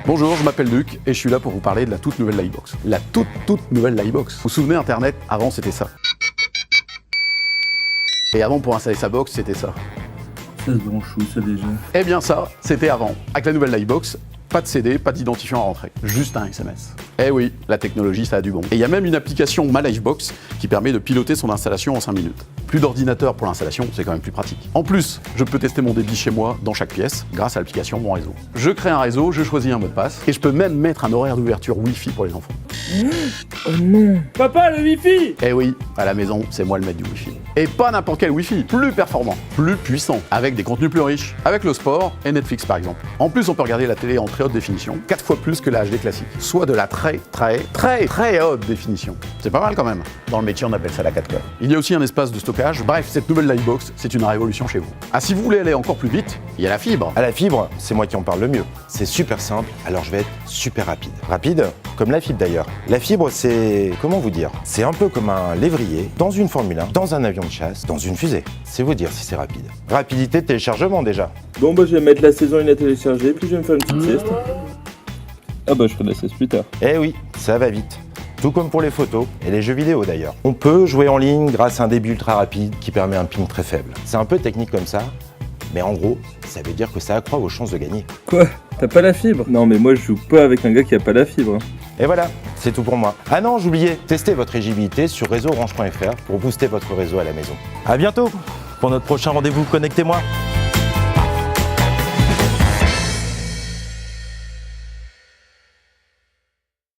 Bonjour, je m'appelle Luc et je suis là pour vous parler de la toute nouvelle Livebox. La toute nouvelle Livebox. Vous vous souvenez, Internet, avant c'était ça. Et avant, pour installer sa box, c'était ça. Ça se branche où ça déjà? Eh bien ça, c'était avant. Avec la nouvelle Livebox, pas de CD, pas d'identifiant à rentrer, juste un SMS. Eh oui, la technologie, ça a du bon. Et il y a même une application Ma Livebox qui permet de piloter son installation en 5 minutes. Plus d'ordinateur pour l'installation, c'est quand même plus pratique. En plus, je peux tester mon débit chez moi, dans chaque pièce, grâce à l'application Mon Réseau. Je crée un réseau, je choisis un mot de passe, et je peux même mettre un horaire d'ouverture Wi-Fi pour les enfants. Oh non! Papa, le Wi-Fi! Eh oui, à la maison, c'est moi le maître du Wi-Fi. Et pas n'importe quel Wi-Fi, plus performant, plus puissant, avec des contenus plus riches, avec le sport et Netflix par exemple. En plus, on peut regarder la télé en très haute définition, 4 fois plus que la HD classique, soit de la très haute définition. C'est pas mal quand même. Dans le métier, on appelle ça la 4K. Il y a aussi un espace de stockage. Bref, cette nouvelle Livebox, c'est une révolution chez vous. Ah, si vous voulez aller encore plus vite, il y a la fibre. À la fibre, c'est moi qui en parle le mieux. C'est super simple, alors je vais être super rapide. Rapide, comme la fibre d'ailleurs. La fibre, c'est... comment vous dire? C'est un peu comme un lévrier, dans une Formule 1, dans un avion de chasse, dans une fusée. C'est vous dire si c'est rapide. Rapidité de téléchargement déjà. Bon bah je vais mettre la saison 1 à télécharger, puis je vais me faire une petite sieste. Ah bah je ferai la sieste plus tard. Eh oui, ça va vite. Tout comme pour les photos et les jeux vidéo d'ailleurs. On peut jouer en ligne grâce à un débit ultra rapide qui permet un ping très faible. C'est un peu technique comme ça, mais en gros, ça veut dire que ça accroît vos chances de gagner. Quoi? T'as pas la fibre? Non mais moi je joue pas avec un gars qui a pas la fibre. Et voilà, c'est tout pour moi. Ah non, j'oubliais, testez votre éligibilité sur réseauorange.fr pour booster votre réseau à la maison. À bientôt pour notre prochain rendez-vous, connectez-moi.